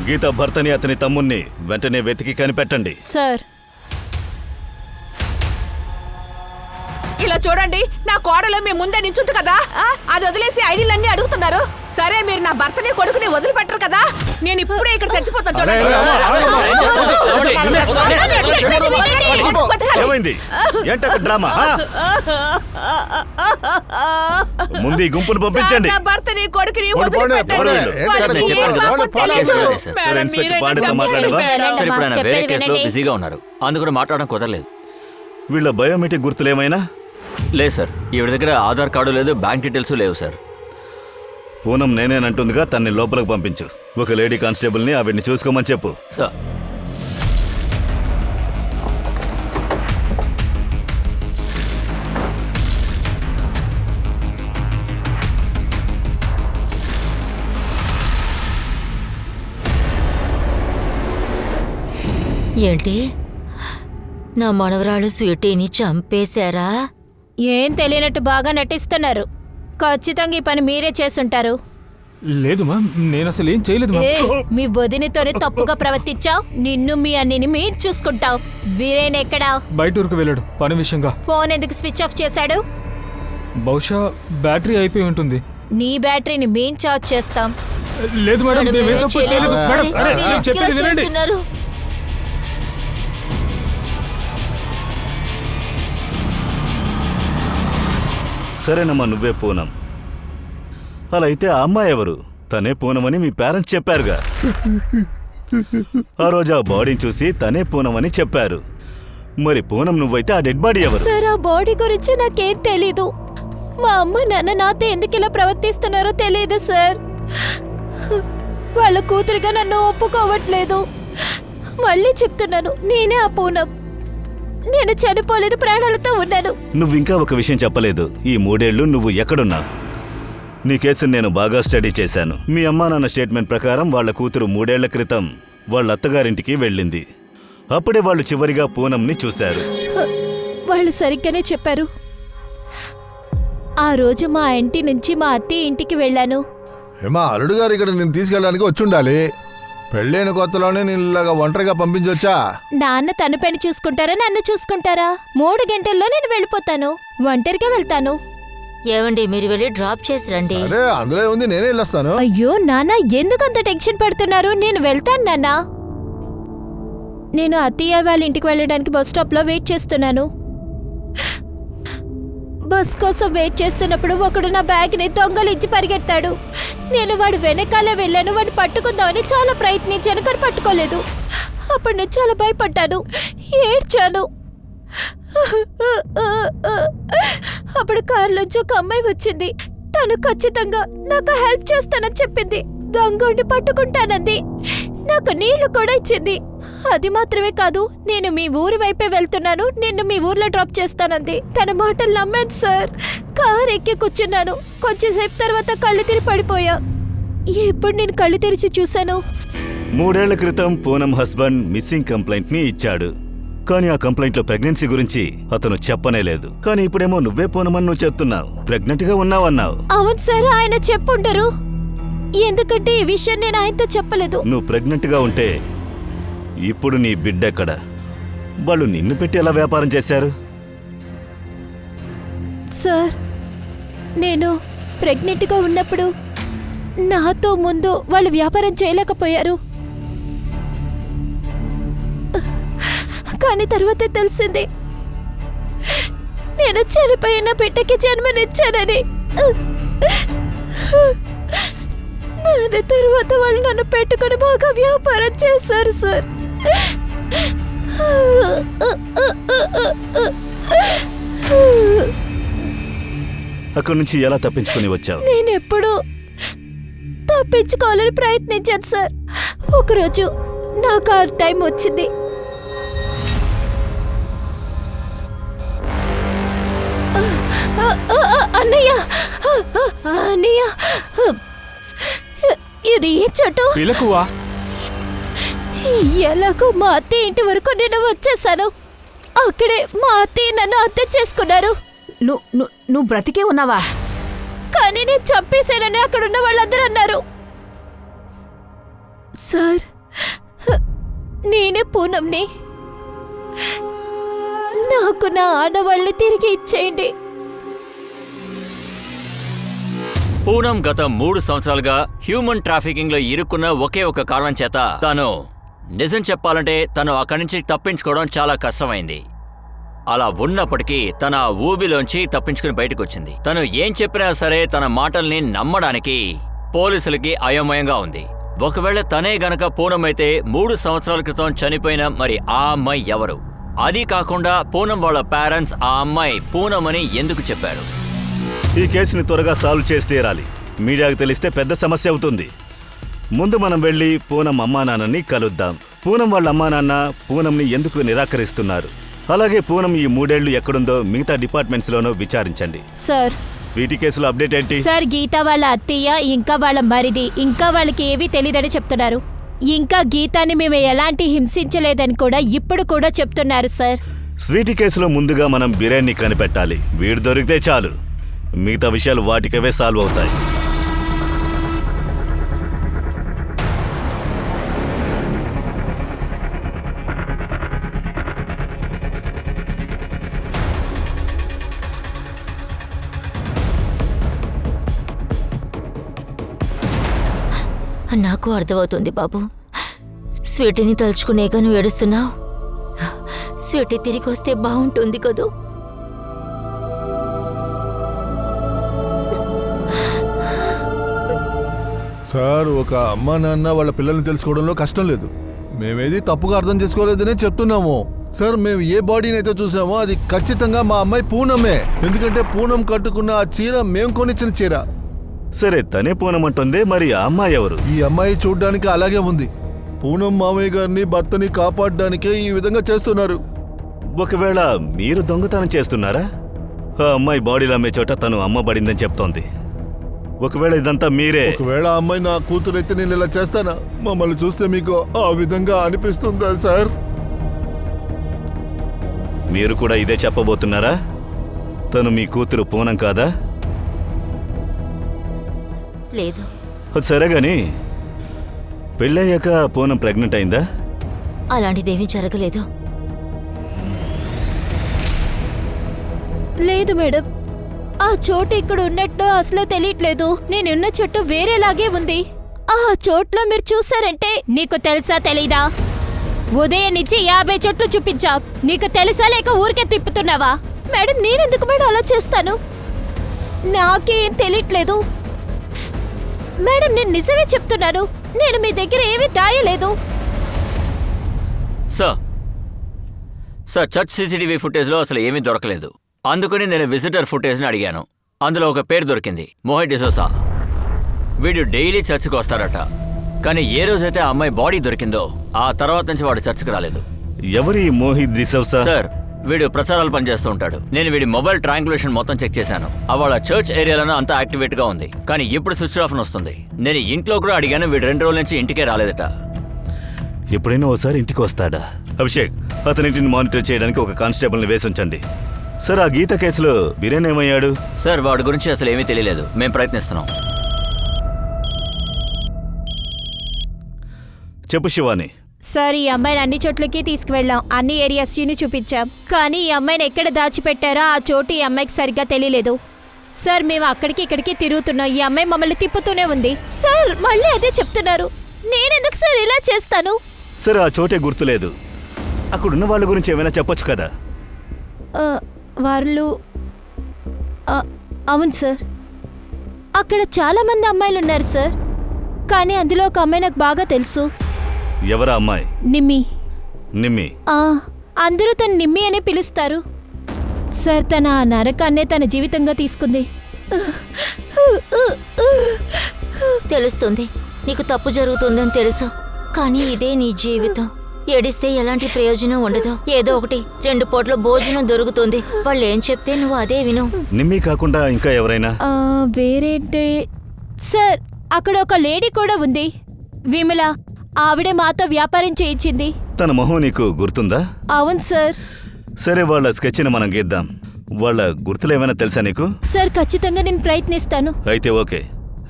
గీత భర్తని, అతని తమ్ముణ్ణి వెంటనే వెతికి కనిపెట్టండి. సార్, ఇలా చూడండి, నా కోడలు మీ ముందే నించుంది కదా, అది వదిలేసి ఐడీలన్నీ అడుగుతున్నారు. సరే, మీరు నా భర్తని కొడుకుని వదిలిపెట్టరు కదా. నేను ఇప్పుడే ఇక్కడ చచ్చిపోతాను, చూడండి. ఏమైంది? ఏంట డ్రామా? ముందు ఈ గుంపును పంపించండి. నా భర్తని కొడుకుని పోండి, పోండి, వదిలిపెట్టండి. పోండి. వాళ్ళకి చెప్పండి, ఏం పాపం పోండి, పోండి, తెలీదు. పోండి. సరే, మేడం, ఇన్స్పెక్టర్ మీరే పాండేతో చెప్పండి. మాట్లాడవా? సార్, ఇప్పుడు ఆయన వేరే చెప్పేది కేసులో వినండి. బిజీగా ఉన్నారు, అందుకని మాట్లాడడం కుదరలేదు. వీళ్ళ బయోమెట్రిక్ గుర్తులేమైనా? లేదు సార్, ఈవిడ దగ్గర ఆధార్ కార్డు లేదు, బ్యాంక్ డీటెయిల్స్ లేవు సార్. పూనం నేనేనంటుందిగా, తన్ని లోపలికి పంపించు. ఒక లేడీ కానిస్టేబుల్ని ఆవిడ్ని చూసుకోమని చెప్పు. సార్, ఏంటి, నా మనవరాలు స్వీటీని చంపేశారా? ఏం తెలియనట్టు బాగా నటిస్తున్నారు. ఖచ్చితంగా ఈ పని మీరే చేసుంటారు. లేదు మా, నేను అసలు ఏం చేయలేదు మా. ఏ, మీ వదినతోనే తప్పుగా ప్రవర్తించావు. నిన్ను మీ అన్నిని మీరు చూసుకుంటావు. వీరేన్ ఎక్కడా? బయట ఊరికి వెళ్ళాడు పని విషయంగా. ఫోన్ ఎందుకు స్విచ్ ఆఫ్ చేశాడు? బహుశా బ్యాటరీ అయిపోయి ఉంటుంది. నీ బ్యాటరీని మేం చార్జ్ చేస్తాం. లేదు మేడం, మేడం, మేమేం మేడం తప్పు చేయలేదు. చేయలేదు. మేడం, అరే, మీరు నేను ఎందుకు చెప్పేది ఇలా వినండి. చేస్తున్నారు? సరేనమ్మా, నువ్వే పూనం. అలా అయితే ఆ అమ్మాయి ఎవరు? తనే పూనమని మీ పేరెంట్స్ చెప్పారుగా. ఆ రోజు ఆ బాడీని చూసి తనే పూనమని చెప్పారు. మరి పూనం నువ్వైతే ఆ డెడ్ బాడీ ఎవరు? సార్, ఆ బాడీ గురించి నాకేం తెలీదు. మా అమ్మ నాన్న నాతో ఎందుకు ఇలా ప్రవర్తిస్తున్నారో తెలియదు సార్. వాళ్ళ కూతురుగా నన్ను ఒప్పుకోవట్లేదు. మళ్ళీ చెప్తున్నాను, నేనే ఆ పూనం. నేను చనిపోలేదు, ప్రాణాలతో ఉన్నాను. నువ్వింకా ఒక విషయం చెప్పలేదు. ఈ 3 ఏళ్ళు నువ్వు ఎక్కడున్నావు? నీ కేసుని నేను బాగా స్టడీ చేశాను. మీ అమ్మా నాన్న స్టేట్మెంట్ ప్రకారం వాళ్ళ కూతురు 3 ఏళ్ల క్రితం వాళ్ళ అత్తగారింటికి వెళ్ళింది. అప్పుడే వాళ్ళు చివరిగా పూనంని చూశారు. వాళ్ళు సరిగ్గానే చెప్పారు. ఆ రోజు మా ఇంటి నుంచి మా అత్తయ్య ఇంటికి వెళ్ళాను. ఏమా, అల్లుడు గారు ఇక్కడ నేను తీసుకెళ్ళడానికి వచ్చి ఉండాలి. పెళ్ళైన కొత్తలోనే నేను ఇలాగా ఒంటరిగా పంపించొచ్చా? నాన్న తన పని చూసుకుంటారా, నన్ను చూసుకుంటారా? 3 గంటల్లో నేను వెళ్ళిపోతాను. ఒంటరిగా వెళ్తాను. ఏవండి, మీరు వెళ్ళి డ్రాప్ చేసి రండి. అరే, అందులో ఉంది, నేనే వెళ్ళొస్తాను. అయ్యో నాన్న, ఎందుకు అంత టెన్షన్ పడుతున్నారు? నేను వెళ్తాను నాన్న. నేను అత్తయ్య వాళ్ళ ఇంటికి వెళ్ళడానికి బస్ స్టాప్లో వెయిట్ చేస్తున్నాను. బస్ కోసం వెయిట్ చేస్తున్నప్పుడు ఒకడు నా బ్యాగ్ని దొంగలించి పరిగెత్తాడు. నేను వాడు వెనకాలే వెళ్ళాను. వాడు పట్టుకుందామని చాలా ప్రయత్నించాను, కానీ పట్టుకోలేదు. అప్పుడు నేను చాలా భయపడ్డాను, ఏడ్చాను. అప్పుడు కారులోంచి ఒక అమ్మాయి వచ్చింది. తను ఖచ్చితంగా నాకు హెల్ప్ చేస్తానని చెప్పింది. గంగోని పట్టుకుంటానంది. నాకు నీళ్లు కూడా ఇచ్చింది. అది మాత్రమే కాదు, నేను మీ ఊరి వైపే వెళ్తున్నాను, నిన్ను మీ ఊర్లో డ్రాప్ చేస్తానంది. తన మాటలు నమ్మాను సార్. కారు ఎక్కి కూర్చున్నాను. కొంచెంసేపు తర్వాత కళ్ళు తిరిగి పడిపోయా. ఎప్పుడు నేను కళ్ళు తెరిచి చూశాను, 3 ఏళ్ల క్రితం పూనం హస్బెండ్ మిస్సింగ్ కంప్లైంట్ ని ఇచ్చాడు. కానీ ఆ కంప్లైంట్ లో ప్రెగ్నెన్సీ గురించి అతను చెప్పనే లేదు. కానీ ఇప్పుడేమో నువ్వే పూనమని నువ్వు చెప్తున్నావు. ప్రెగ్నెంట్ గా ఉన్నావన్నావు. అవును సార్, ఆయన చెప్పుంటారు. ఎందుకంటే ఈ విషయం నేను ఆయనతో చెప్పలేదు. నువ్వు ప్రెగ్నెంట్ గా ఉంటే ఇప్పుడు నీ బిడ్డెక్కడ? వాళ్ళు నిన్ను పెట్టి ఎలా వ్యాపారం చేశారు? సార్, నేను ప్రెగ్నెంట్గా ఉన్నప్పుడు నాతో ముందు వాళ్ళు వ్యాపారం చేయలేకపోయారు. కానీ తర్వాతే తెలిసింది, నేను చనిపోయిన బిడ్డకి జన్మనిచ్చానని. దాని తర్వాత వాళ్ళు నన్ను పెట్టుకుని బాగా వ్యాపారం చేశారు సార్. అక్కడి నుంచి ఎలా తప్పించుకుని వచ్చావు? నేను ఎప్పుడూ తప్పించుకోవాలని ప్రయత్నించాను సార్. ఒకరోజు నాకు ఆ టైం వచ్చింది. అన్నయ్య, అన్నయ్య, ఇది ఏ చెట్టు? పిలకువా? ఎలాగో మా అత్తయ్య ఇంటి వరకు నేను వచ్చేసాను. అక్కడే మా అత్తయ్య నన్ను అత్తే చేసుకున్నారు. నువ్వు బ్రతికే ఉన్నావా? కానీ నేను చంపేశానని అక్కడున్న వాళ్ళందరూ అన్నారు. సార్, నేనే పూనంని. నాకు నా ఆడవాళ్ళని తిరిగి ఇచ్చేయండి. పూనం గత 3 సంవత్సరాలుగా హ్యూమన్ ట్రాఫికింగ్ లో ఇరుక్కున్న ఒకే ఒక కారణం చేత తను నిజం చెప్పాలంటే తను అక్కడి నుంచి తప్పించుకోవడం చాలా కష్టమైంది. అలా ఉన్నప్పటికీ తన ఊబిలోంచి తప్పించుకుని బయటకు వచ్చింది. తను ఏం చెప్పినా సరే తన మాటల్ని నమ్మడానికి పోలీసులకి అయోమయంగా ఉంది. ఒకవేళ తనే గనక పూనం అయితే 3 సంవత్సరాల క్రితం చనిపోయిన మరి ఆ అమ్మాయి ఎవరు? అది కాకుండా పూనం వాళ్ళ పేరెంట్స్ ఆ అమ్మాయి పూనమని ఎందుకు చెప్పారు? ఈ కేసుని త్వరగా సాల్వ్ చేసి తీరాలి. మీడియాకు తెలిస్తే పెద్ద సమస్య అవుతుంది. ముందు మనం వెళ్ళి పూనం అమ్మా నాన్నని కలుద్దాం. పూనం వాళ్ళ అమ్మా నాన్న పూనంని ఎందుకు నిరాకరిస్తున్నారు, అలాగే పూనం ఈ 3 ఏళ్లు ఎక్కడుందో మిగతా డిపార్ట్మెంట్స్ లోనూ విచారించండి. సార్, స్వీటీ కేసులో అప్డేట్ ఏంటి? సార్, గీత వాళ్ళ అత్తయ్య ఇంకా వాళ్ళ మరిది ఇంకా వాళ్ళకి ఏవీ తెలియదని చెప్తున్నారు. ఇంకా గీతాని మేము ఎలాంటి హింసించలేదని కూడా ఇప్పుడు కూడా చెప్తున్నారు సార్. స్వీటీ కేసులో ముందుగా మనం బిర్యానీ కనిపెట్టాలి. వీడు దొరికితే చాలు, మిగతా విషయాలు వాటికవే సాల్వ్ అవుతాయి. నాకు అర్థమవుతుంది బాబు. స్వీటీని తలుచుకునేగా నువ్వు ఏడుస్తున్నావు. స్వీటీ తిరిగి వస్తే బాగుంటుంది కదూ. సార్ ఒక అమ్మ నాన్న వాళ్ళ పిల్లల్ని తెలుసుకోవడంలో కష్టం లేదు. మేమేది తప్పుగా అర్థం చేసుకోలేదనే చెప్తున్నాము. సార్ మేము ఏ బాడీని అయితే చూసామో అది ఖచ్చితంగా మా అమ్మాయి పూనమే. ఎందుకంటే పూనం కట్టుకున్న ఆ చీర మేము కొనిచ్చిన చీర. సరే తనే పూనం అంటుంది, మరి ఆ అమ్మాయి ఎవరు? ఈ అమ్మాయి చూడ్డానికి అలాగే ఉంది. పూనం మామయ్య గారిని భర్తని కాపాడడానికే ఈ విధంగా చేస్తున్నారు. ఒకవేళ మీరు దొంగతనం చేస్తున్నారా? ఆ అమ్మాయి బాడీలో అమ్మే చోట తను అమ్మబడిందని చెప్తోంది. ఒకవేళ ఇదంతా మీరే, ఒకవేళ ఆ అమ్మాయి నా కూతురైతే నేను ఇలా చేస్తానా? మమ్మల్ని చూస్తే మీకు ఆ విధంగా అనిపిస్తుందా సార్? మీరు కూడా ఇదే చెప్పబోతున్నారా? తను మీ కూతురు పూనం కాదా? లేదు. సరే గాని పెళ్ళయ్యాక పూనం ప్రెగ్నెంట్ అయిందా? అలాంటిదేమీ జరగలేదు. లేదు మేడం, ఆ చోటు ఇక్కడ ఉన్నట్టు అసలే తెలియట్లేదు. నేనున్న చోటు వేరేలాగే ఉంది. ఆ చోట్లో మీరు చూసారంటే నీకు తెలుసా తెలీదా? ఉదయం నుంచి 50 చోట్లు చూపించా. నీకు తెలుసా లేక ఊరికే తిప్పుతున్నావా? మేడం నేనెందుకు మేడం అలా చేస్తాను? నాకేం తెలియట్లేదు మేడం, నేను నిజమే చెప్తున్నాను. నేను మీ దగ్గర ఏమీ దాయలేదు. సార్ చర్చ్ సీసీటీవీ ఫుటేజ్లో అసలు ఏమీ దొరకలేదు. అందుకని నేను విజిటర్ ఫుటేజ్ని అడిగాను. అందులో ఒక పేరు దొరికింది, మోహిత్ డిసోసా. వీడు డైలీ చర్చ్కి వస్తారట. కానీ ఏ రోజైతే ఆ అమ్మాయి బాడీ దొరికిందో ఆ తర్వాత నుంచి వాడు చర్చ్కి రాలేదు. ఎవరి మోహిత్ డిసోసా? సార్ వీడు ప్రచారాలు పనిచేస్తూ ఉంటాడు. నేను వీడి మొబైల్ ట్రాంగులేషన్ మొత్తం చెక్ చేశాను. వాళ్ళ చర్చ్ ఏరియాలోనే అంతా యాక్టివేట్ గా ఉంది. కానీ ఇప్పుడు స్విచ్ ఆఫ్ వస్తుంది. నేను ఇంట్లో కూడా అడిగాను, వీడు 2 రోజుల నుంచి ఇంటికే రాలేదట. ఎప్పుడైనా ఓసారి ఇంటికి వస్తాడా? అభిషేక్, అతనింటిని మానిటర్ చేయడానికి ఒక కానిస్టేబుల్ని వేసించండి. సార్ ఆ గీత కేసులో బిరేన్ ఏమయ్యాడు? సార్ వాడి గురించి అసలు ఏమీ తెలియలేదు. మేము ప్రయత్నిస్తున్నాం. చెప్పు శివాని. సార్ ఈ అమ్మాయిని అన్ని చోట్లకి తీసుకువెళ్ళాం. అన్ని ఏరియాస్ని చూపించాం. కానీ ఈ అమ్మాయిని ఎక్కడ దాచిపెట్టారో ఆ చోటు ఈ అమ్మాయికి సరిగ్గా తెలియలేదు. సార్ మేము అక్కడికి ఇక్కడికి తిరుగుతున్నాం. ఈ అమ్మాయి మమ్మల్ని తిప్పుతూనే ఉంది. సార్ మళ్ళీ అదే చెప్తున్నారు. నేనెందుకు సార్ ఇలా చేస్తాను? సరే ఆ చోటే గుర్తులేదు. అక్కడున్న వాళ్ళ గురించి ఏమైనా చెప్పొచ్చు కదా? వాళ్ళు అవును సార్, అక్కడ చాలా మంది అమ్మాయిలు ఉన్నారు సార్. కానీ అందులో ఒక అమ్మాయి నాకు బాగా తెలుసు. ఎవరా అమ్మాయి? నిమ్మి. నిమ్మి? అందరూ తను నిమ్మి అని పిలుస్తారు సార్. తన ఆ నరకాన్నే తన జీవితంగా తీసుకుంది. తెలుస్తుంది నీకు తప్పు జరుగుతుందని తెలుసు. కానీ ఇదే నీ జీవితం. ఏడిస్తే ఎలాంటి ప్రయోజనం ఉండదు. ఏదో ఒకటి 2 పూట్ల భోజనం దొరుకుతుంది. వాళ్ళు ఏం చెప్తే నువ్వు అదే విను. నిమ్మి కాకుండా ఇంకా ఎవరైనా? వేరేంటే సార్ అక్కడ ఒక లేడీ కూడా ఉంది, విమల. ఆవిడే మాతో వ్యాపారం చేయించింది. తన మొహం నీకు గుర్తుందా? అవును సార్. సరే వాళ్ళ స్కెచ్ని మనం గీద్దాం. వాళ్ళ గుర్తులు ఏమైనా తెలుసా నీకు? సార్ ఖచ్చితంగా నేను ప్రయత్నిస్తాను. అయితే ఓకే.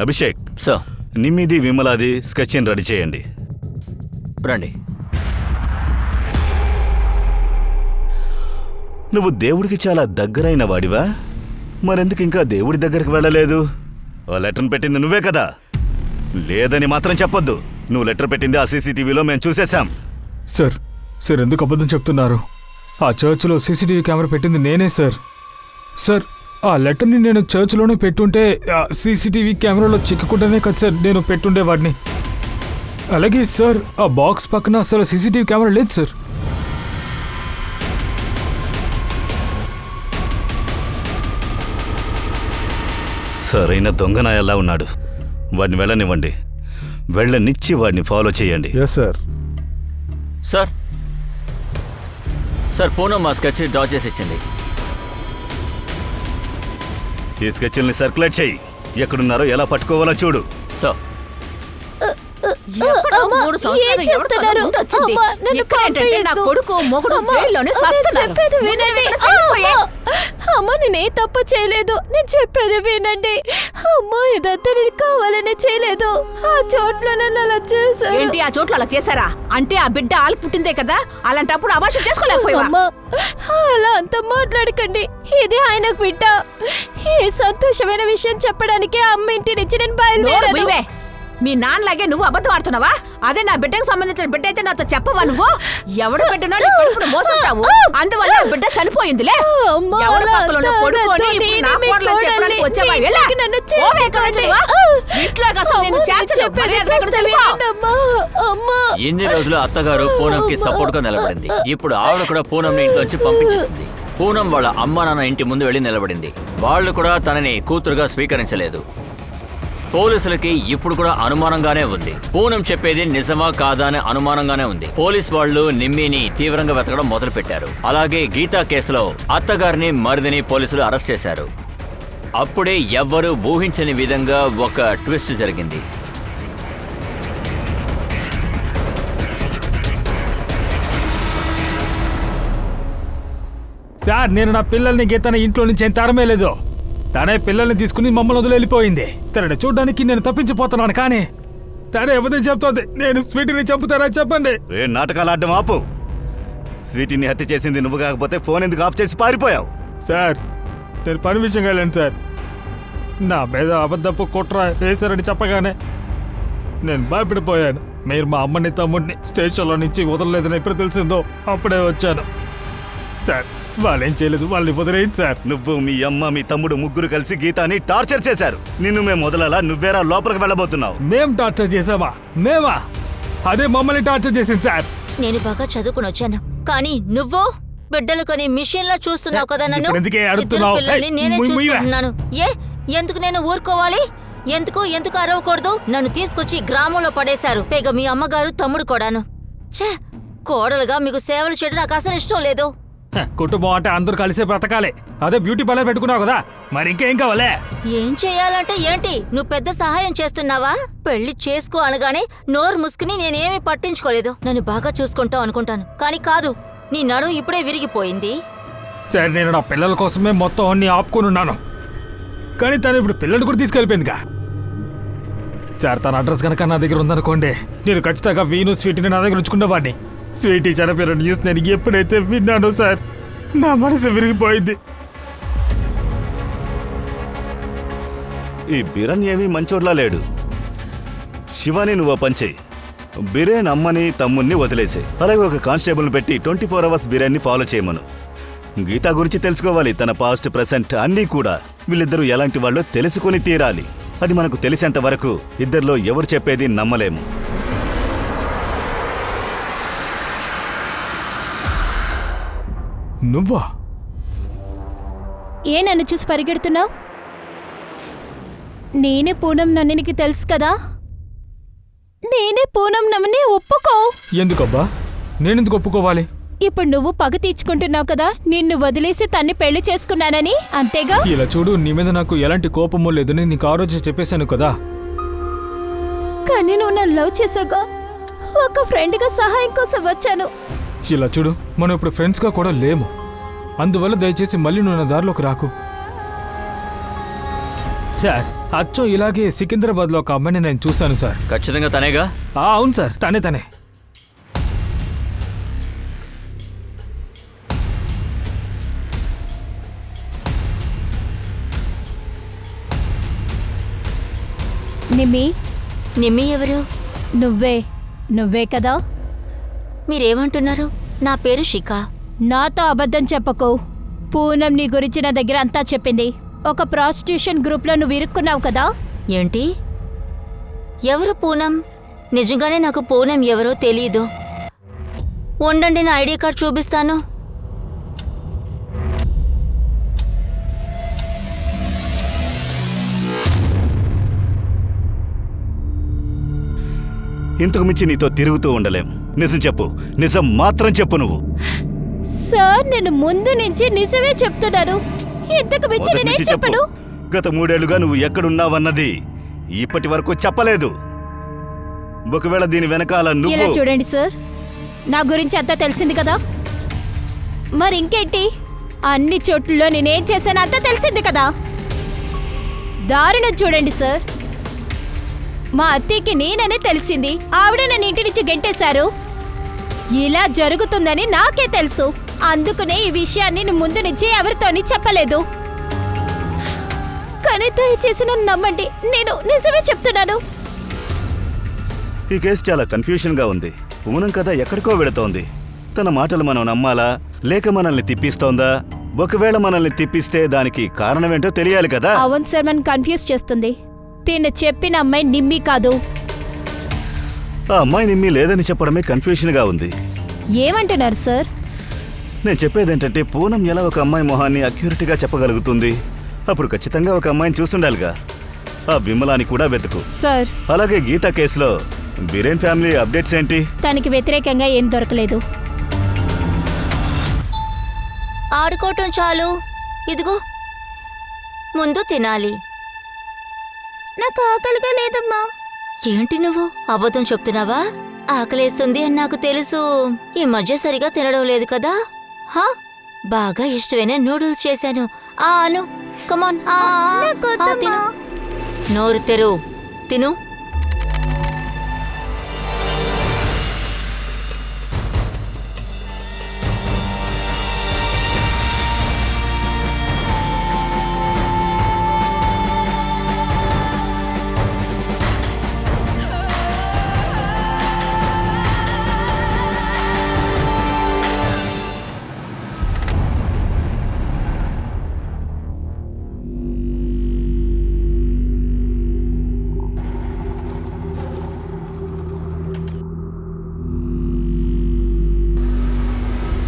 అభిషేక్, సార్ నిమ్మిది విమలాది స్కెచ్ని రెడీ చేయండి. రండి. నువ్వు దేవుడికి చాలా దగ్గరైన వాడివా? మరెందుకు ఇంకా దేవుడి దగ్గరికి వెళ్ళలేదు? ఆ లెటర్ని పెట్టింది నువ్వే కదా? లేదని మాత్రం చెప్పొద్దు. నువ్వు లెటర్ పెట్టింది ఆ సీసీటీవీలో మేము చూసేశాం. సార్ సార్ ఎందుకు అబద్ధం చెప్తున్నారు? ఆ చర్చ్లో సీసీటీవీ కెమెరా పెట్టింది నేనే సార్. సార్ ఆ లెటర్ని నేను చర్చ్లోనే పెట్టుంటే ఆ సీసీటీవీ కెమెరాలో చిక్కుకుంటేనే కదా సార్ నేను పెట్టుండే వాడిని. అలాగే సార్ ఆ బాక్స్ పక్కన అసలు సీసీటీవీ కెమెరా లేదు సార్. సరైన దొంగన ఎలా ఉన్నాడు. వాడిని వెళ్ళనివ్వండి. వెళ్ళనిచ్చి వాడిని ఫాలో చేయండి. Yes sir. Sir sir Poonam మా స్కెచ్ డ్రా చేసి ఇచ్చింది. ఈ స్కెచ్ల్ని సర్క్యులేట్ చేయి. ఎక్కడున్నారో ఎలా పట్టుకోవాలో చూడు. సార్ ఎక్కడో అమ్మా, 3 సంవత్సరాలు ఏం చేస్తున్నారు? ఎవరికో ఉండొచ్చింది. అమ్మా, నన్ను ఇక్కడేంటంటే నా పంపేయొద్దు. కొడుకు మొగుడు అమ్మా, జైల్లోనే నేను సస్తున్నారు. చెప్పేది వినండి. అమ్మా నేనే తప్పు చేయలేదు. నేను చెప్పేది వినండి. అమ్మా ఇదంతా నేను కావాలనే చేయలేదు. ఆ చోట్ల నన్ను అలా చేశారు. ఏంటి ఆ చోట్ల అలా చేశారా? అంటే ఆ బిడ్డ ఆలికి పుట్టిందే కదా, అలాంటప్పుడు అభాషణ చేసుకోలేకపోయావా? అమ్మా అలా అంత మాట్లాడకండి. ఇది ఆయనకు బిడ్డ. ఈ సంతోషమైన విషయం చెప్పడానికి అమ్మ ఇంటి నుంచి నేను నోరు బయలుదేరాను. మూయవే. మీ నాన్నలాగే నువ్వు అబద్ధం ఆడుతున్నావా? అదే నా బిడ్డకు సంబంధించిన బిడ్డ అయితే నాతో చెప్పవా నువ్వు? ఎవడు బిడ్డనో నీ కొడుకును మోసుంటావు, అందువల్ల ఆ బిడ్డ చనిపోయిందిలే. ఎవరి పక్కన ఉన్న కొడుకోని ఇప్పుడు నా కోడలని చెప్పడానికి వచ్చావా? వెళ్ళా. ఓవే కవచవా? ఇంట్లోకి అసలు నిన్ను చేర్చను. మర్యాదగా ఇక్కడ వెళ్ళిపో. ఎన్ని రోజులు అత్తగారు పూనంకి సపోర్ట్ గా నిలబడింది. ఇప్పుడు ఆవిడ కూడా పూనంని ఇంట్లోంచి పంపించేసింది. పూనం వాళ్ళ అమ్మ నాన్న ఇంటి ముందు వెళ్లి నిలబడింది. వాళ్ళు కూడా తనని కూతురుగా స్వీకరించలేదు. పోలీసులకి ఇప్పుడు కూడా అనుమానంగానే ఉంది. పూనం చెప్పేది నిజమా కాదా అనే అనుమానంగానే ఉంది. పోలీస్ వాళ్ళు నిమ్మిని తీవ్రంగా వెతకడం మొదలు పెట్టారు. అలాగే గీతా కేసులో అత్తగారిని మరిదిని పోలీసులు అరెస్ట్ చేశారు. అప్పుడే ఎవ్వరూ ఊహించని విధంగా ఒక ట్విస్ట్ జరిగింది. సార్, నేను నా పిల్లల్ని గీతన ఇంట్లో నుంచి ఏం తరమే లేదు. తనే పిల్లల్ని తీసుకుని మమ్మల్ని వదిలి వెళ్ళిపోయింది. తనని చూడడానికి నేను తప్పించిపోతున్నాను, కానీ తనే ఎవరిని చెప్తోంది నేను స్వీటీని చంపుతానని చెప్పండి. నాటకాలు ఆడడం ఆపు. స్వీటీని హత్య చేసింది నువ్వు కాకపోతే ఫోన్ ఎందుకు ఆఫ్ చేసి పారిపోయావు? సార్, నేను పని విషయం వెళ్ళాను సార్. నా మీద అబద్ధపు కుట్ర వేశారని చెప్పగానే నేను భయపడిపోయాను. మీరు మా అమ్మని తమ్ముడిని స్టేషన్లో నుంచి వదలలేదని ఎప్పుడు తెలిసిందో అప్పుడే వచ్చాను సార్. వాళ్ళేం చేయలేదు, వాళ్ళని వదిలేయండి సార్. నువ్వు, మీ అమ్మ, మీ తమ్ముడు ముగ్గురు కలిసి గీతాని టార్చర్ చేశారు. నిన్ను మేము వదలాలా? నువ్వేరా లోపలికి వెళ్ళబోతున్నావు? మేం టార్చర్ చేసామా? మేమా? అదే మమ్మల్ని టార్చర్ చేసింది సార్. నేను బాగా చదువుకుని వచ్చాను, కానీ నువ్వు బిడ్డలు కొని మిషన్ లా చూస్తున్నావు కదా నన్ను. ఇప్పుడు ఎందుకే ఇద్దరు అడుగుతున్నావు? పిల్లల్ని నేనే ముయ్యి. చూసుకుంటున్నాను. ఎందుకు నేను ఊరుకోవాలి? ఎందుకు అరవకూడదు? నన్ను తీసుకొచ్చి గ్రామంలో పడేశారు. పైగా మీ అమ్మగారు తమ్ముడు కూడాను. ఛే, కోడలుగా మీకు సేవలు చేయడం నాకు అసలు ఇష్టం లేదు. కుటుంబం అంటే అందరూ కలిసే బ్రతకాలి. అదే బ్యూటీ పార్లర్ పెట్టుకున్నావు కదా, మరి ఇంకేం కావాలే? ఏం చేయాలంటే ఏంటి? నువ్వు పెద్ద సహాయం చేస్తున్నావా? పెళ్లి చేసుకో అనగానే నోరు ముసుకుని నేనేమీ పట్టించుకోలేదు. నన్ను బాగా చూసుకుంటావు అనుకుంటాను, కానీ కాదు. నీ నడుం ఇప్పుడే విరిగిపోయింది. సరే, నేను నా పిల్లల కోసమే మొత్తం అన్ని ఆపుకొని ఉన్నాను, కానీ తను ఇప్పుడు పిల్లలు కూడా తీసుకెళ్ళిపోయిందిగా. సార్, తన అడ్రస్ కనుక నా దగ్గర ఉందనుకోండి, నేను ఖచ్చితంగా వీను స్వీటీని నా దగ్గర ఉంచుకున్నవాడిని. స్వీటీ చనిపోయిన న్యూస్ నేను ఎప్పుడైతే విన్నానో సార్, నా మనసు విరిగిపోయింది. ఈ బిరన్ ఏమీ మంచోడ్లా లేడు. శివాని నువ్వు పంచేయి. బిరేన్ అమ్మని తమ్ముణ్ణి వదిలేసే. అలాగే ఒక కానిస్టేబుల్ని పెట్టి 24 hours బిరేన్ని ఫాలో చేయమను. గీతా గురించి తెలుసుకోవాలి. తన పాస్ట్ ప్రెసెంట్ అన్నీ కూడా. వీళ్ళిద్దరూ ఎలాంటి వాళ్ళో తెలుసుకొని తీరాలి. అది మనకు తెలిసేంత వరకు ఇద్దరిలో ఎవరు చెప్పేది నమ్మలేము. నువ్వా? ఏ నన్ను చూసి పరిగెడుతున్నావు? నేనే పూనం నన్నికి తెలుసు కదా. నేనే పూనం నమ్మని ఒప్పుకో. ఎందుకబ్బా? నేనెందుకు ఒప్పుకోవాలి? ఇప్పుడు నువ్వు పగ తీర్చుకుంటున్నావు కదా, నిన్ను వదిలేసి తన్ని పెళ్లి చేసుకున్నానని, అంతేగా? ఇలా చూడు, నీ మీద నాకు ఎలాంటి కోపమో లేదని నీకు ఆ రోజు చెప్పేశాను కదా. కానీ నువ్వు నన్ను లవ్ చేసావుగా. ఒక ఫ్రెండ్గా సహాయం కోసం వచ్చాను. ఇలా చూడు, మనం ఇప్పుడు ఫ్రెండ్స్గా కూడా లేము. అందువల్ల దయచేసి మళ్ళీ నువ్వు నా దారిలోకి రాకు. సార్, అచ్చం ఇలాగే సికింద్రాబాద్లో ఒక అమ్మాయిని నేను చూశాను సార్. ఖచ్చితంగా తనేగా? అవును సార్, తనే. నిమ్మి ఎవరు? నువ్వే కదా. మీరేమంటున్నారు? నా పేరు శిఖ. నాతో అబద్ధం చెప్పకు. పూనం నీ గురించి నా దగ్గర అంతా చెప్పింది. ఒక ప్రాస్టిట్యూషన్ గ్రూప్లో నువ్వు ఇరుక్కున్నావు కదా. ఏంటి? ఎవరు పూనం? నిజంగానే నాకు పూనం ఎవరో తెలీదు. ఉండండి, నా ఐడి కార్డ్ చూపిస్తాను. ఇంతకు మించి నీతో తిరుగుతూ ఉండలేం. నిజం చెప్పు, నిజం మాత్రం చెప్పు. నువ్వు సార్, నేను ముందు నుంచి నిజమే చెప్తున్నాను. ఇంతకు మించి మొదటి నేనేం నుంచి చెప్పు. చెప్పను. గత 3 ఏళ్లుగా నువ్వు ఎక్కడున్నావన్నది ఇప్పటి వరకు చెప్పలేదు. ఒకవేళ దీని వెనకాల ఇలా నువ్వు... చూడండి సార్, నా గురించి అంతా తెలిసింది కదా. మరి ఇంకేంటి? అన్ని చోట్లలో నేనేం చేశాను అంతా తెలిసింది కదా. దారుణం చూడండి సార్, మా అత్తయ్యకి నేననే తెలిసింది. ఆవిడ నన్ను ఇంటి నుంచి గెంటేశారు. ఇలా జరుగుతుందని నాకే తెలుసు. అందుకనే ఈ విషయాన్ని నేను ముందు నుంచి ఎవరితోని చెప్పలేదు. కానీ దయచేసి నన్ను నమ్మండి, నేను నిజమే చెప్తున్నాను. ఈ కేసు చాలా కన్ఫ్యూషన్గా ఉంది. పూనం కథ ఎక్కడికో వెళుతోంది. తన మాటలు మనం నమ్మాలా లేక మనల్ని తిప్పిస్తోందా? ఒకవేళ మనల్ని తిప్పిస్తే దానికి కారణమేంటో తెలియాలి కదా. అవును సార్, మనం కన్ఫ్యూజ్ చేస్తుంది. తిను చెప్పిన అమ్మాయి నిమ్మి కాదు. ఆ అమ్మాయి నిమ్మి లేదని చెప్పడమే కన్ఫ్యూషన్గా ఉంది. ఏమంటున్నారు సార్? నేను చెప్పేదేంటంటే పూనం ఎలా ఒక అమ్మాయి మొహాన్ని అక్యూరేట్గా చెప్పగలుగుతుంది? అప్పుడు ఖచ్చితంగా ఒక అమ్మాయిని చూస్తుండాలిగా. ఆ విమలాని కూడా వెతుకు. సార్, అలాగే గీత కేసులో బిరేన్ ఫ్యామిలీ అప్డేట్స్ ఏంటి? తనకి వ్యతిరేకంగా ఏం దొరకలేదు. ఆడుకోవటం చాలు, ఇదిగో ముందు తినాలి. నాకు ఆకలిగా లేదమ్మా. ఏంటి నువ్వు అబద్ధం చెప్తున్నావా? ఆకలేస్తుంది అని నాకు తెలుసు. ఈ మధ్య సరిగా తినడం లేదు కదా. హా, బాగా ఇష్టమైన నూడిల్స్ చేశాను. అను కమాన్, తిను. నోరు తెరు, తిను.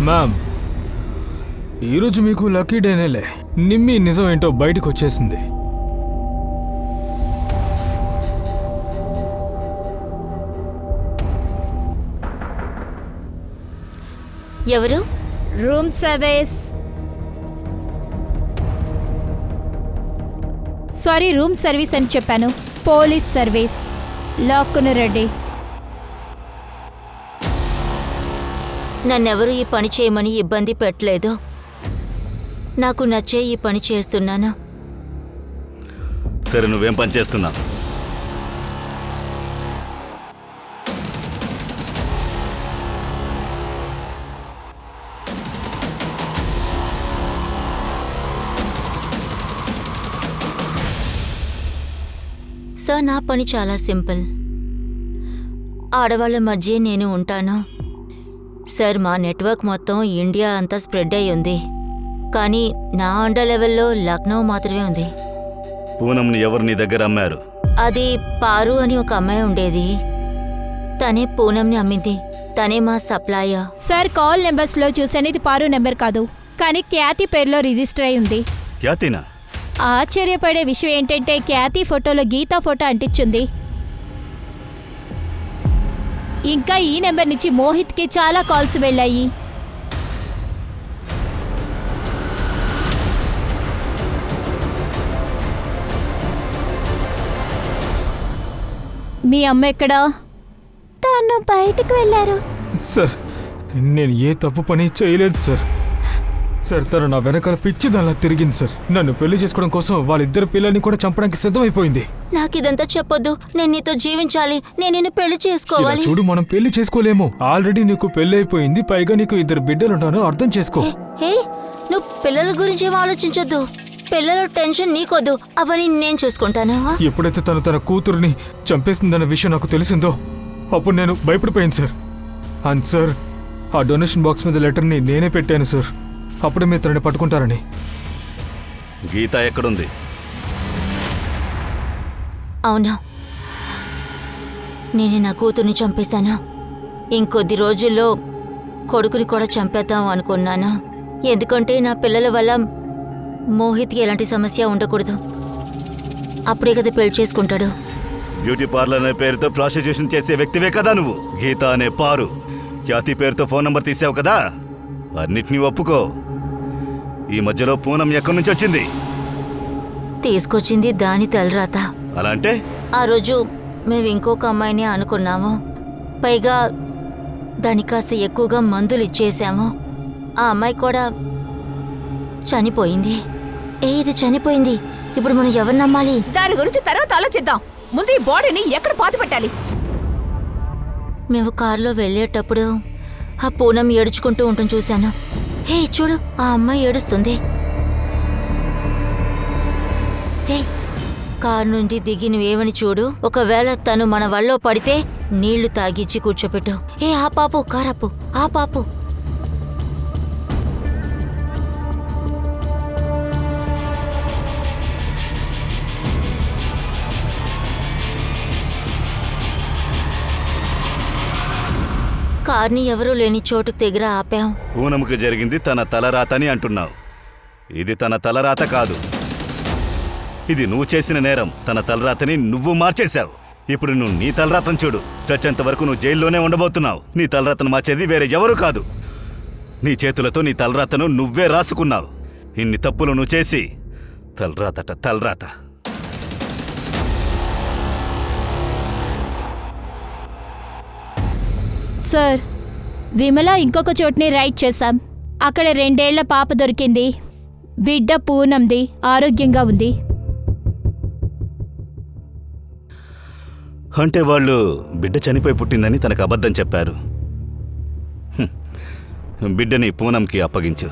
మ్యామ్, ఈరోజు మీకు లక్కీ డేనేలే. నిమ్మి నిజం ఏంటో బయటకు వచ్చేసింది. ఎవరు? Room service. Sorry, room service అని చెప్పాను. Police service. లాక్కును రెడ్డి. నన్నెవరూ ఈ పని చేయమని ఇబ్బంది పెట్టలేదు. నాకు నచ్చే ఈ పని చేస్తున్నాను. సరే, నువ్వేం పని చేస్తున్నావు? సార్, నా పని చాలా సింపుల్. ఆడవాళ్ళ మధ్య నేను ఉంటాను. సార్, మా నెట్వర్క్ మొత్తం ఇండియా అంతా స్ప్రెడ్ అయి ఉంది. కానీ నా అండర్ లెవెల్లో లక్నో మాత్రమే ఉంది. పూనంని ఎవరు నీ దగ్గర అమ్మారు? అది పారు అని ఒక అమ్మాయి ఉండేది. తనే పూనంని అమ్మింది. తనే మా సప్లయర్. సార్, కాల్ నెంబర్స్లో చూసాను ఇది పారు నెంబర్ కాదు, కానీ ఖ్యాతి పేరులో రిజిస్టర్ అయి ఉంది. ఖ్యాతినా? ఆశ్చర్యపడే విషయం ఏంటంటే ఖ్యాతి ఫోటోలో గీతా ఫోటో అంటించుంది. ఇంకా ఈ నెంబర్ నుంచి మోహిత్కి చాలా కాల్స్ వెళ్ళాయి. మీ అమ్మ ఎక్కడా? తను బయటకు వెళ్ళారు. సార్, నేను ఏ తప్పు పని చేయలేదు సార్. సార్, తను నా వెనకాల పిచ్చిదానిలా తిరిగింది సార్. నన్ను పెళ్లి చేసుకోవడం కోసం వాళ్ళిద్దరు పిల్లల్ని కూడా చంపడానికి సిద్ధమైపోయింది. నాకిదంతా చెప్పొద్దు. నేను నీతో జీవించాలి. నేను నిన్ను పెళ్లి ఇలా చేసుకోవాలి. చూడు, మనం పెళ్లి చేసుకోలేము. ఆల్రెడీ నీకు పెళ్లి అయిపోయింది, పైగా నీకు 2 బిడ్డలుంటాను. అర్థం చేసుకో. హే, నువ్వు పిల్లల గురించి ఏం ఆలోచించొద్దు. పిల్లల టెన్షన్ నీకొద్దు. అవన్నీ నేను చూసుకుంటాను. ఎప్పుడైతే తన కూతురుని చంపేసిందన్న విషయం నాకు తెలిసిందో అప్పుడు నేను భయపడిపోయాను సార్. అండ్ సార్, ఆ డొనేషన్ బాక్స్ మీద లెటర్ని నేనే పెట్టాను సార్. అప్పుడే మీరు తనని పట్టుకుంటారని. గీత ఎక్కడుంది? అవునా, నేను నా కూతుర్ని చంపేశాను. ఇంకొద్ది రోజుల్లో కొడుకుని కూడా చంపేద్దాం అనుకున్నాను. ఎందుకంటే నా పిల్లల వల్ల మోహిత్కి ఎలాంటి సమస్య ఉండకూడదు. అప్పుడే కదా పెళ్లి చేసుకుంటాడు. బ్యూటీ పార్లర్ అనే పేరుతో ప్రాస్టిట్యూషన్ చేసే వ్యక్తివే కదా నువ్వు. గీత అనే పారు ఖ్యాతి పేరుతో ఫోన్ నంబర్ తీసావు కదా. అన్నిటినీ ఒప్పుకో. ఈ మధ్యలో పూనం ఎక్కడి నుంచి వచ్చింది? తీసుకొచ్చింది దాని తలరాత. అలా అంటే? ఆ రోజు మేము ఇంకొక అమ్మాయిని అనుకున్నాము. పైగా దానికి కాస్త ఎక్కువగా మందులు ఇచ్చేసాము. ఆ అమ్మాయి కూడా చనిపోయింది. ఇది చనిపోయింది. ఇప్పుడు మనం ఎవరు నమ్మాలి? దాని గురించి తర్వాత ఆలోచిద్దాం. ముందు ఈ బాడీని ఎక్కడ పాతి పెట్టాలి? మేము కారులో వెళ్ళేటప్పుడు ఆ పూనం ఏడుచుకుంటూ ఉండటం చూశాను. హే చూడు, ఆ అమ్మాయి ఏడుస్తుంది. హే, కారు నుండి దిగి నువ్వేమని చూడు. ఒకవేళ తను మన వల్లో పడితే నీళ్లు తాగిచ్చి కూర్చోపెట్టు. ఏ ఆ పాపు కారపు ఆ పాపు. కార్ని ఎవరూ లేని చోటుకు దగ్గర ఆపాం. పూనంకి జరిగింది తన తలరాతని అంటున్నావు. ఇది తన తలరాత కాదు, ఇది నువ్వు చేసిన నేరం. తన తలరాతని నువ్వు మార్చేశావు. ఇప్పుడు నువ్వు నీ తలరాతను చూడు. చచ్చేంత వరకు నువ్వు జైల్లోనే ఉండబోతున్నావు. నీ తలరాతను మార్చేది వేరే ఎవరు కాదు. నీ చేతులతో నీ తలరాతను నువ్వే రాసుకున్నావు. ఇన్ని తప్పులు నువ్వు చేసి తలరాతట తలరాత. సార్, విమల ఇంకొక చోటుని రైడ్ చేశాం. అక్కడ 2 ఏళ్ల పాప దొరికింది. బిడ్డ పూనంది, ఆరోగ్యంగా ఉంది. అంటే వాళ్ళు బిడ్డ చనిపోయి పుట్టిందని తనకు అబద్ధం చెప్పారు. బిడ్డని పూనంకి అప్పగించు.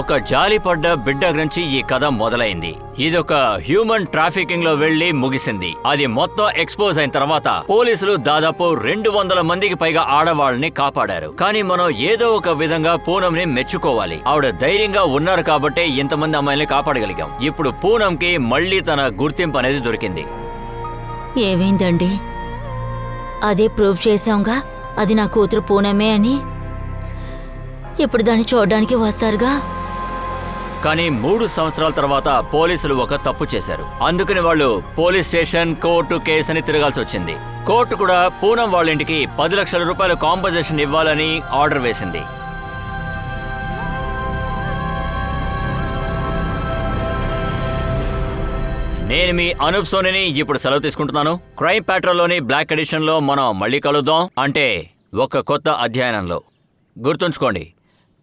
ఒక జాలిపడ్డ బిడ్డ గురించి ఈ కథ మొదలైంది. ఇదొక హ్యూమన్ ట్రాఫికింగ్ లో వెళ్లి ముగిసింది. అది మొత్తం ఎక్స్పోజ్ అయిన తర్వాత పోలీసులు దాదాపు 200 మందికి పైగా ఆడవాళ్ళని కాపాడారు. కానీ మనం ఏదో ఒక విధంగా పూనంని మెచ్చుకోవాలి. ఆవిడ ధైర్యంగా ఉన్నారు కాబట్టే ఇంతమంది అమ్మాయిల్ని కాపాడగలిగాం. ఇప్పుడు పూనంకి మళ్లీ తన గుర్తింపు అనేది దొరికింది. ఏమైందండి? అదే ప్రూవ్ చేశాంగా అది నా కూతురు పూనమే అని. ఇప్పుడు దాన్ని చూడడానికి వస్తారుగా. కానీ 3 సంవత్సరాల తర్వాత పోలీసులు ఒక తప్పు చేశారు. అందుకని వాళ్ళు పోలీస్ స్టేషన్, కోర్టు, కేసు అని తిరగాల్సి వచ్చింది. కోర్టు కూడా పూనం వాళ్ళ ఇంటికి 10 లక్షల రూపాయలు కాంపన్సేషన్ ఇవ్వాలని ఆర్డర్ వేసింది. నేను మీ అనూప్ సోనిని ఇప్పుడు సెలవు తీసుకుంటున్నాను. క్రైమ్ ప్యాట్రోల్లోని బ్లాక్ ఎడిషన్ లో మనం మళ్ళీ కలుద్దాం. అంటే ఒక కొత్త అధ్యయనంలో. గుర్తుంచుకోండి,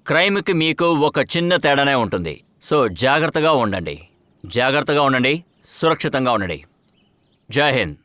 క్రైమ్కి మీకు ఒక చిన్న తేడానే ఉంటుంది. సో జాగ్రత్తగా ఉండండి, సురక్షితంగా ఉండండి. జై హింద్.